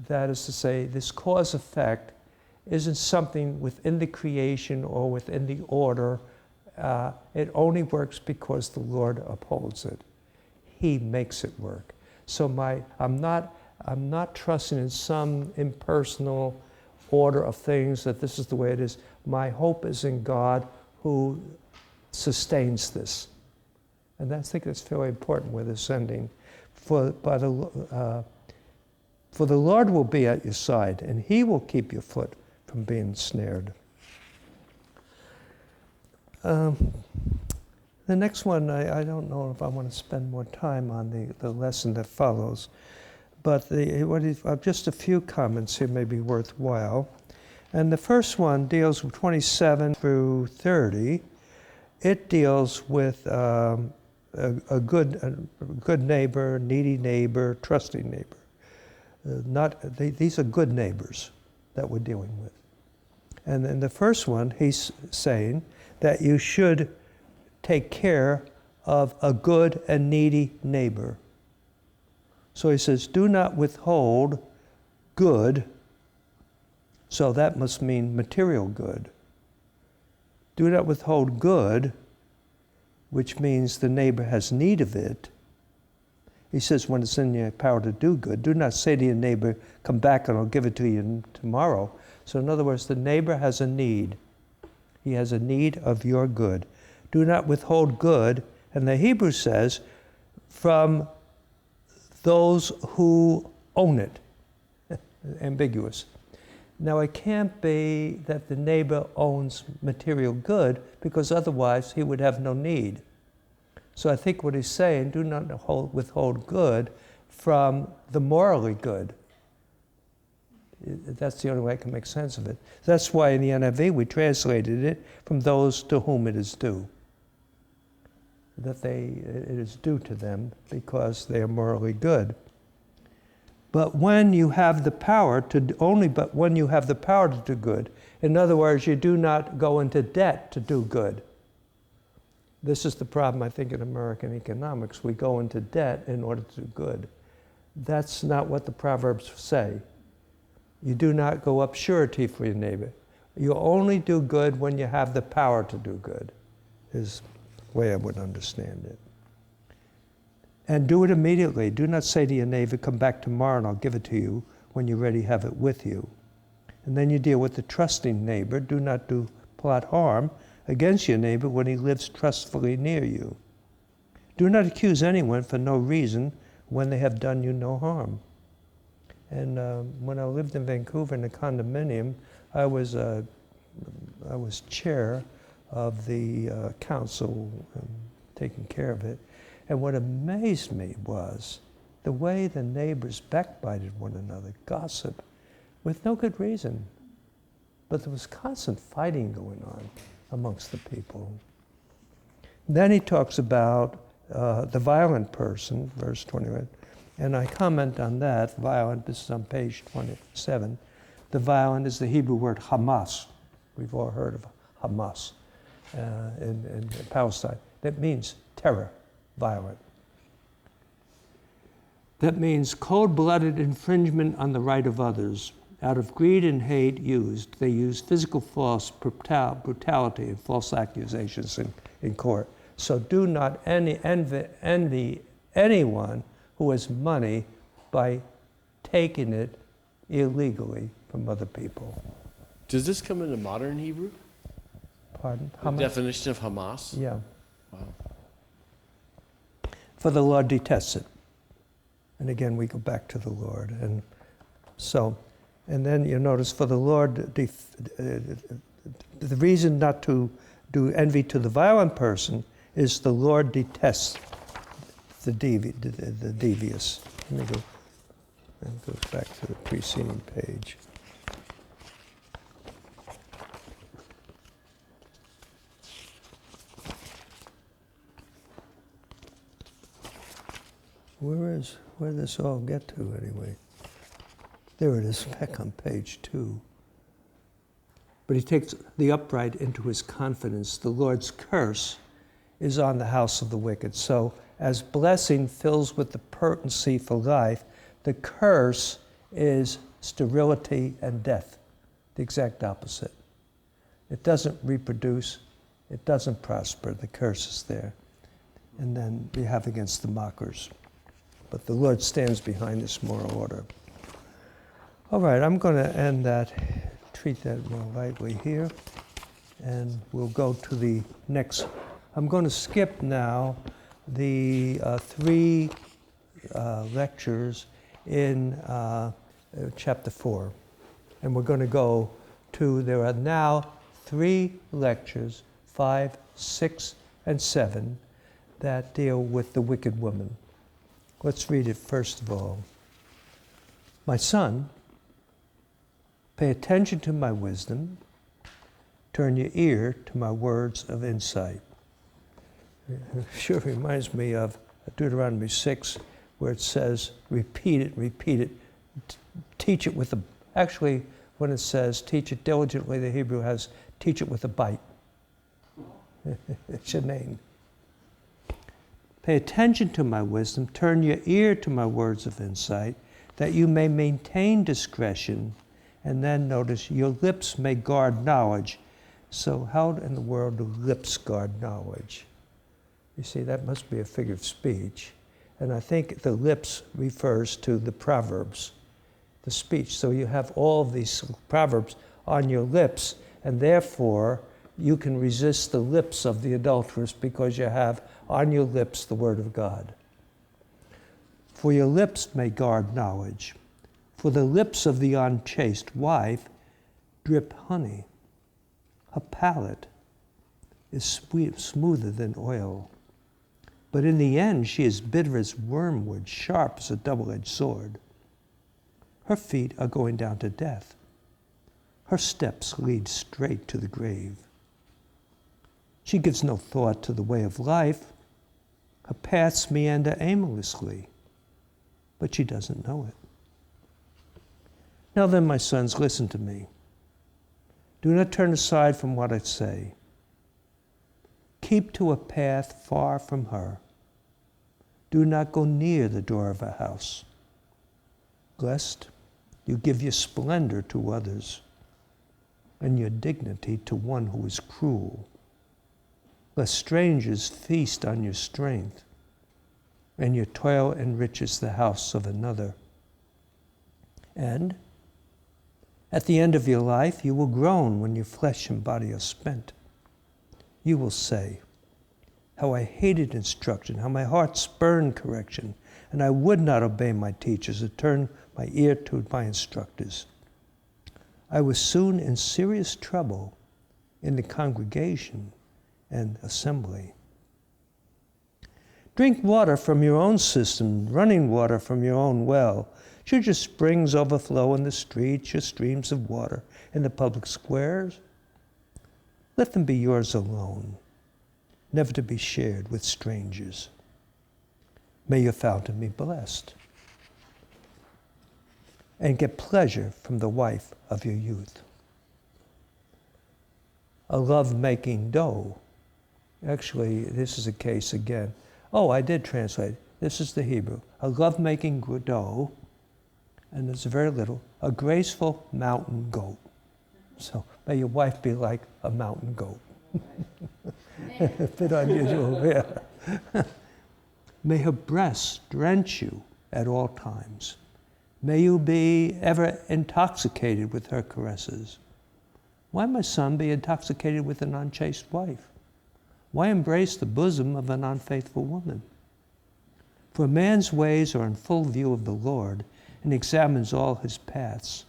That is to say, this cause-effect isn't something within the creation or within the order. It only works because the Lord upholds it. He makes it work. So I'm not trusting in some impersonal order of things that this is the way it is. My hope is in God who sustains this. And I think that's very important with ascending. For the Lord will be at your side, and he will keep your foot from being snared. The next one, I don't know if I want to spend more time on the lesson that follows, but just a few comments here may be worthwhile. And the first one deals with 27 through 30. It deals with a good neighbor, needy neighbor, trusting neighbor. These are good neighbors that we're dealing with. And in the first one, he's saying that you should take care of a good and needy neighbor. So he says, do not withhold good. So that must mean material good. Do not withhold good, which means the neighbor has need of it. He says, when it's in your power to do good, do not say to your neighbor, come back and I'll give it to you tomorrow. So in other words, the neighbor has a need. He has a need of your good. Do not withhold good, and the Hebrew says, from those who own it. Ambiguous. Now, it can't be that the neighbor owns material good, because otherwise he would have no need. So I think what he's saying, do not withhold good from the morally good. That's the only way I can make sense of it. That's why in the NIV we translated it from those to whom it is due. That it is due to them because they are morally good. But when you have the power to do good, in other words, you do not go into debt to do good. This is the problem, I think, in American economics. We go into debt in order to do good. That's not what the Proverbs say. You do not go up surety for your neighbor. You only do good when you have the power to do good, is the way I would understand it. And do it immediately. Do not say to your neighbor, come back tomorrow and I'll give it to you, when you already have it with you. And then you deal with the trusting neighbor. Do not plot harm against your neighbor when he lives trustfully near you. Do not accuse anyone for no reason when they have done you no harm. And when I lived in Vancouver in a condominium, I was chair of the council, taking care of it. And what amazed me was the way the neighbors backbited one another, gossip, with no good reason. But there was constant fighting going on amongst the people. Then he talks about the violent person, verse 21, and I comment on that. Violent, this is on page 27. The violent is the Hebrew word Hamas. We've all heard of Hamas. in Palestine. That means terror, violent. That means cold-blooded infringement on the right of others. Out of greed and hate they use physical force, brutality, and false accusations in court. So do not envy anyone who has money by taking it illegally from other people. Does this come into modern Hebrew? Pardon? The definition of Hamas? Yeah. Wow. For the Lord detests it. And again, we go back to the Lord. And so, and then you notice for the Lord, the reason not to do envy to the violent person is the Lord detests the devious. Let me go, and goes back to the preceding page. Where does this all get to anyway? There it is, back on page 2. But he takes the upright into his confidence. The Lord's curse is on the house of the wicked. So as blessing fills with the potency for life, the curse is sterility and death, the exact opposite. It doesn't reproduce, it doesn't prosper, the curse is there. And then we have against the mockers. But the Lord stands behind this moral order. All right, I'm going to end that, treat that more lightly here, and we'll go to the next. I'm going to skip now the 3 lectures in chapter 4. And we're going to go to, there are now 3 lectures, 5, 6, and 7, that deal with the wicked woman. Let's read it first of all. My son, pay attention to my wisdom. Turn your ear to my words of insight. It sure reminds me of Deuteronomy 6, where it says, repeat it. Teach it with a, actually, when it says teach it diligently, the Hebrew has teach it with a bite. It's your name. Pay attention to my wisdom, turn your ear to my words of insight, that you may maintain discretion, and then notice your lips may guard knowledge. So how in the world do lips guard knowledge? You see, that must be a figure of speech. And I think the lips refers to the Proverbs, the speech. So you have all of these Proverbs on your lips, and therefore you can resist the lips of the adulteress because you have on your lips the word of God. For your lips may guard knowledge. For the lips of the unchaste wife drip honey. Her palate is smoother than oil. But in the end she is bitter as wormwood, sharp as a double-edged sword. Her feet are going down to death. Her steps lead straight to the grave. She gives no thought to the way of life. Her paths meander aimlessly, but she doesn't know it. Now then, my sons, listen to me. Do not turn aside from what I say. Keep to a path far from her. Do not go near the door of her house, lest you give your splendor to others and your dignity to one who is cruel, lest strangers feast on your strength and your toil enriches the house of another. And at the end of your life, you will groan when your flesh and body are spent. You will say, how I hated instruction, how my heart spurned correction, and I would not obey my teachers or turn my ear to my instructors. I was soon in serious trouble in the congregation and assembly. Drink water from your own cistern, running water from your own well. Should your springs overflow in the streets, your streams of water in the public squares? Let them be yours alone, never to be shared with strangers. May your fountain be blessed, and get pleasure from the wife of your youth. A love-making doe Actually, this is a case again. Oh, I did translate. This is the Hebrew. A love-making doe, and it's very little, a graceful mountain goat. So may your wife be like a mountain goat. A bit unusual, yeah. May her breasts drench you at all times. May you be ever intoxicated with her caresses. Why, my son, be intoxicated with an unchaste wife? Why embrace the bosom of an unfaithful woman? For a man's ways are in full view of the Lord, and examines all his paths.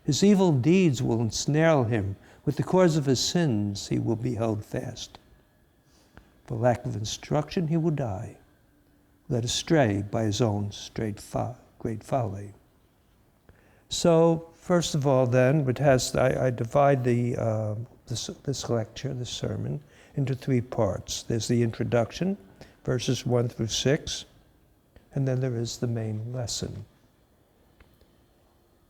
His evil deeds will ensnare him. With the cords of his sins he will be held fast. For lack of instruction he will die, led astray by his own great folly. So, first of all, then, I divide this lecture, this sermon, into 3 parts. There's the introduction, verses 1 through 6, and then there is the main lesson.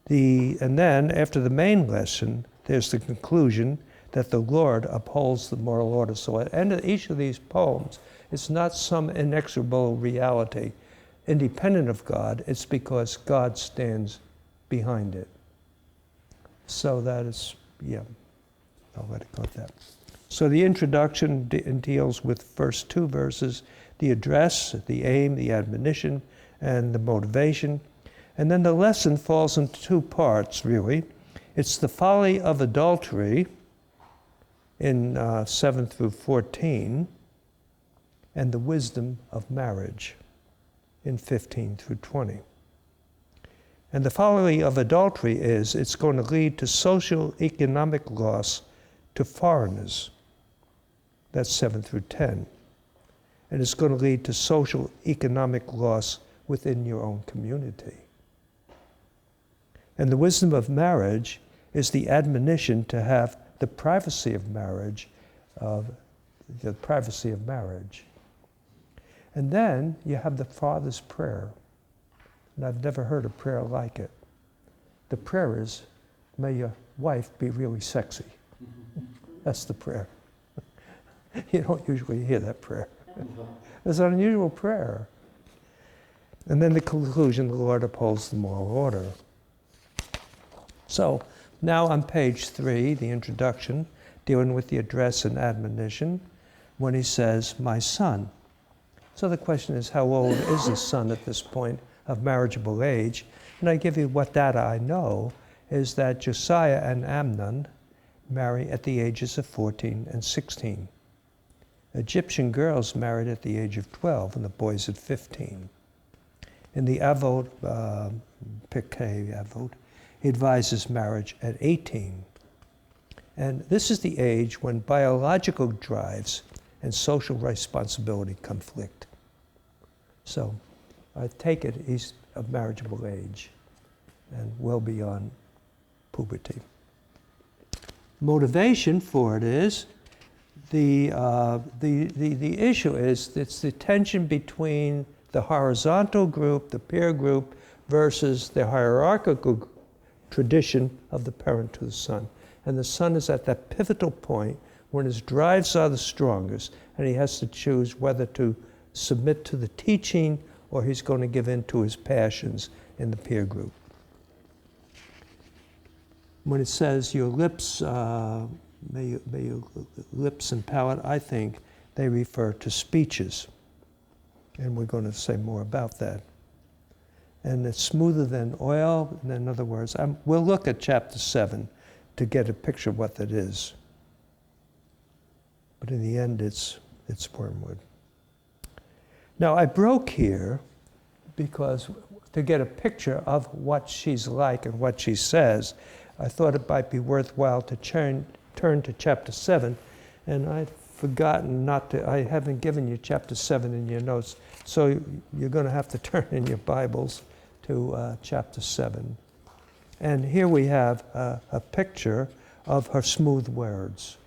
And then, after the main lesson, there's the conclusion that the Lord upholds the moral order. So at the end of each of these poems, it's not some inexorable reality independent of God, it's because God stands behind it. So that is, yeah, I'll let it go at that. So the introduction deals with first 2 verses, the address, the aim, the admonition, and the motivation. And then the lesson falls into 2 parts, really. It's the folly of adultery in 7 through 14, and the wisdom of marriage in 15 through 20. And the folly of adultery is it's going to lead to social economic loss to foreigners. That's 7 through 10. And it's going to lead to social economic loss within your own community. And the wisdom of marriage is the admonition to have the privacy of marriage, And then you have the Father's prayer. And I've never heard a prayer like it. The prayer is, may your wife be really sexy. That's the prayer. You don't usually hear that prayer. It's an unusual prayer. And then the conclusion, the Lord upholds the moral order. So now on page 3, the introduction, dealing with the address and admonition, when he says, my son. So the question is, how old is his son at this point of marriageable age? And I give you what data I know is that Josiah and Amnon marry at the ages of 14 and 16. Egyptian girls married at the age of 12 and the boys at 15. In the Avot, Pirkei Avot, he advises marriage at 18. And this is the age when biological drives and social responsibility conflict. So I take it he's of marriageable age and well beyond puberty. Motivation for it is the issue is it's the tension between the horizontal group, the peer group, versus the hierarchical tradition of the parent to the son. And the son is at that pivotal point when his drives are the strongest, and he has to choose whether to submit to the teaching or he's going to give in to his passions in the peer group. When it says your lips, may your lips and palate, I think they refer to speeches. And we're going to say more about that. And it's smoother than oil. In other words, we'll look at chapter 7 to get a picture of what that is. But in the end, it's wormwood. Now, I broke here because to get a picture of what she's like and what she says, I thought it might be worthwhile to turn to chapter 7. And I'd forgotten I haven't given you chapter 7 in your notes, so you're going to have to turn in your Bibles to chapter 7. And here we have a picture of her smooth words.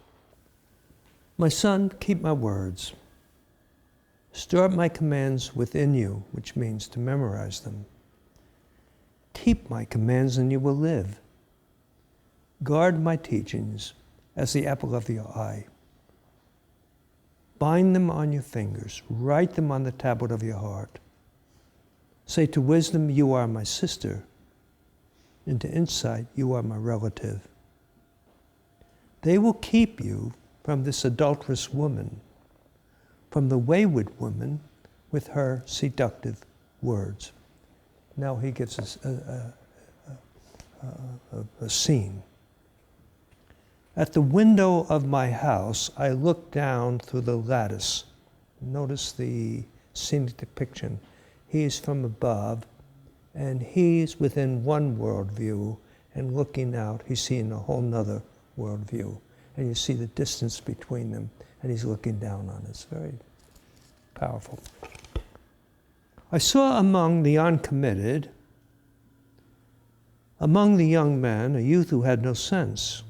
My son, keep my words. Store up my commands within you, which means to memorize them. Keep my commands and you will live. Guard my teachings as the apple of your eye. Bind them on your fingers. Write them on the tablet of your heart. Say to wisdom, you are my sister. And to insight, you are my relative. They will keep you from this adulterous woman, from the wayward woman with her seductive words. Now he gives us a scene. At the window of my house, I look down through the lattice. Notice the scenic depiction. He is from above, and he's within one worldview, and looking out, he's seeing a whole nother worldview. And you see the distance between them, and he's looking down on it. It's very powerful. I saw among the uncommitted, among the young men, a youth who had no sense.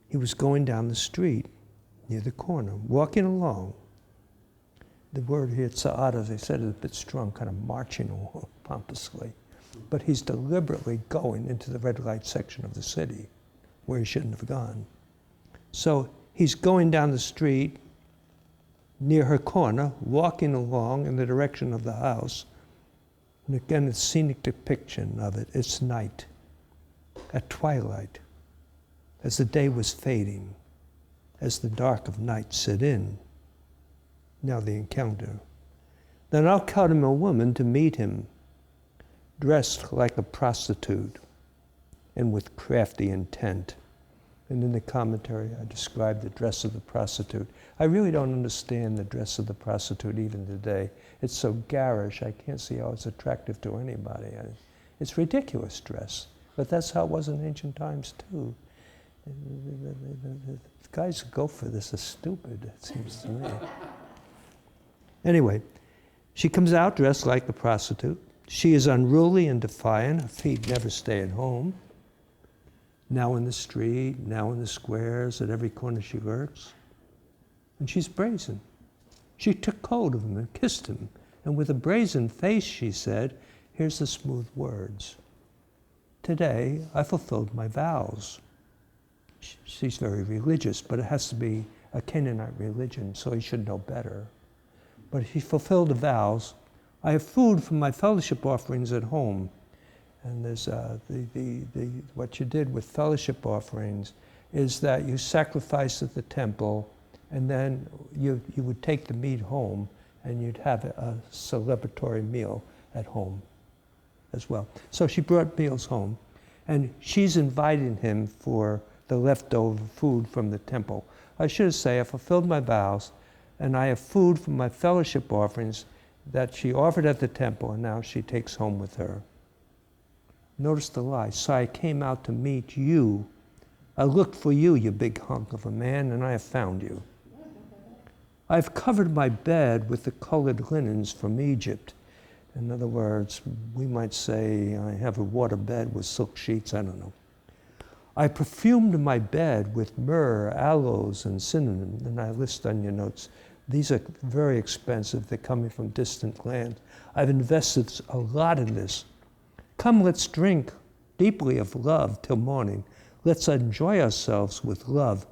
He was going down the street near the corner, walking along. The word here, tza'ad, as I said, is a bit strong, kind of marching along pompously. But he's deliberately going into the red light section of the city where he shouldn't have gone. So he's going down the street near her corner, walking along in the direction of the house. And again, the scenic depiction of it, it's night, at twilight, as the day was fading, as the dark of night set in. Now the encounter. Then out came a woman to meet him, dressed like a prostitute and with crafty intent. And in the commentary, I described the dress of the prostitute. I really don't understand the dress of the prostitute even today. It's so garish, I can't see how it's attractive to anybody. It's ridiculous dress, but that's how it was in ancient times too. The guys who go for this are stupid, it seems to me. Anyway, she comes out dressed like a prostitute. She is unruly and defiant. Her feet never stay at home. Now in the street, now in the squares, at every corner she lurks. And she's brazen. She took hold of him and kissed him. And with a brazen face, she said, here's the smooth words. Today, I fulfilled my vows. She's very religious, but it has to be a Canaanite religion, so he should know better. But he fulfilled the vows. I have food from my fellowship offerings at home. And there's what you did with fellowship offerings is that you sacrificed at the temple, and then you would take the meat home, and you'd have a celebratory meal at home as well. So she brought meals home, and she's inviting him for the leftover food from the temple. I should say, I fulfilled my vows, and I have food from my fellowship offerings that she offered at the temple, and now she takes home with her. Notice the lie. So I came out to meet you. I looked for you, you big hunk of a man, and I have found you. I've covered my bed with the colored linens from Egypt. In other words, we might say I have a water bed with silk sheets, I don't know. I perfumed my bed with myrrh, aloes, and cinnamon, and I list on your notes. These are very expensive. They're coming from distant lands. I've invested a lot in this. Come, let's drink deeply of love till morning. Let's enjoy ourselves with love.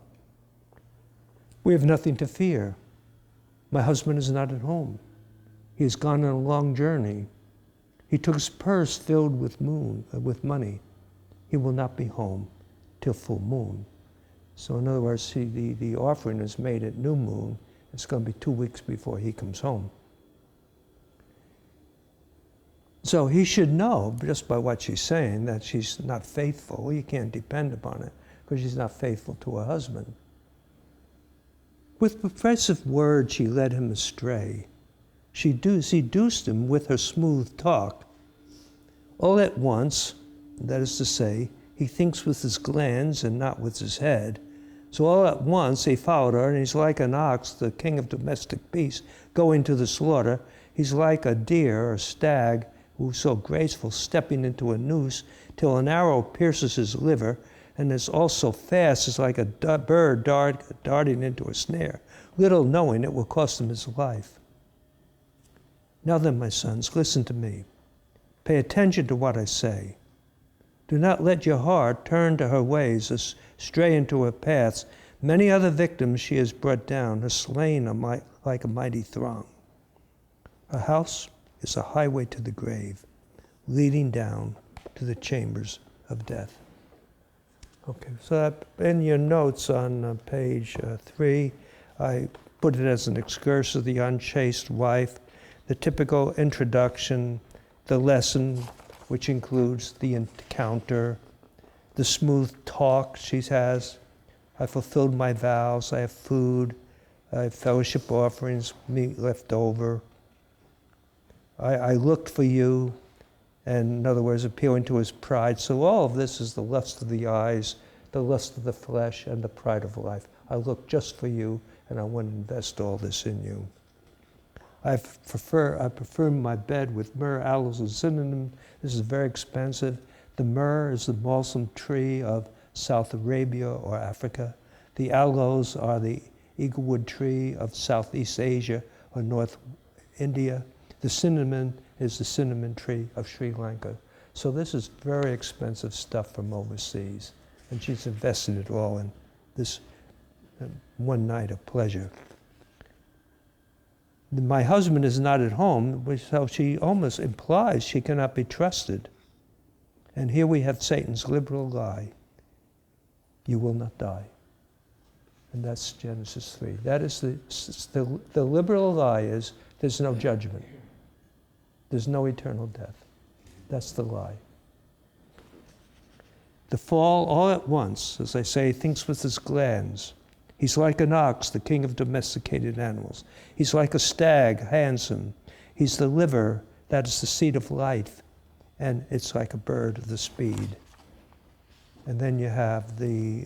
We have nothing to fear. My husband is not at home. He has gone on a long journey. He took his purse filled with money. He will not be home till full moon. So in other words, see, the offering is made at new moon. It's going to be 2 weeks before he comes home. So he should know, just by what she's saying, that she's not faithful. You can't depend upon it, because she's not faithful to her husband. With persuasive words, she led him astray. She seduced him with her smooth talk. All at once, that is to say, he thinks with his glands and not with his head. So all at once he followed her, and he's like an ox, the king of domestic peace, going to the slaughter. He's like a deer or stag who's so graceful, stepping into a noose till an arrow pierces his liver, and is also fast as like a bird darting into a snare, little knowing it will cost him his life. Now then, my sons, listen to me. Pay attention to what I say. Do not let your heart turn to her ways, stray into her paths, Many other victims she has brought down, has slain like a mighty throng. Her house is a highway to the grave, leading down to the chambers of death. Okay, so that, in your notes on page 3, I put it as an excursus of the unchaste wife, the typical introduction, the lesson, which includes the encounter, the smooth talk she has. I fulfilled my vows, I have food, I have fellowship offerings, meat left over. I looked for you, and in other words, appealing to his pride. So all of this is the lust of the eyes, the lust of the flesh, and the pride of life. I look just for you, and I want to invest all this in you. I prefer my bed with myrrh, aloes, and cinnamon. This is very expensive. The myrrh is the balsam tree of South Arabia or Africa. The aloes are the eaglewood tree of Southeast Asia or North India. The cinnamon is the cinnamon tree of Sri Lanka. So this is very expensive stuff from overseas. And she's invested it all in this one night of pleasure. My husband is not at home, so she almost implies she cannot be trusted. And here we have Satan's liberal lie. You will not die. And that's Genesis 3. That is the liberal lie is there's no judgment. There's no eternal death. That's the lie. The fall all at once, as I say, thinks with his glands. He's like an ox, the king of domesticated animals. He's like a stag, handsome. He's the liver, that is the seat of life. And it's like a bird of the speed. And then you have the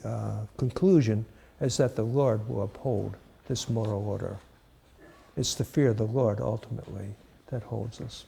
conclusion is that the Lord will uphold this moral order. It's the fear of the Lord, ultimately, that holds us.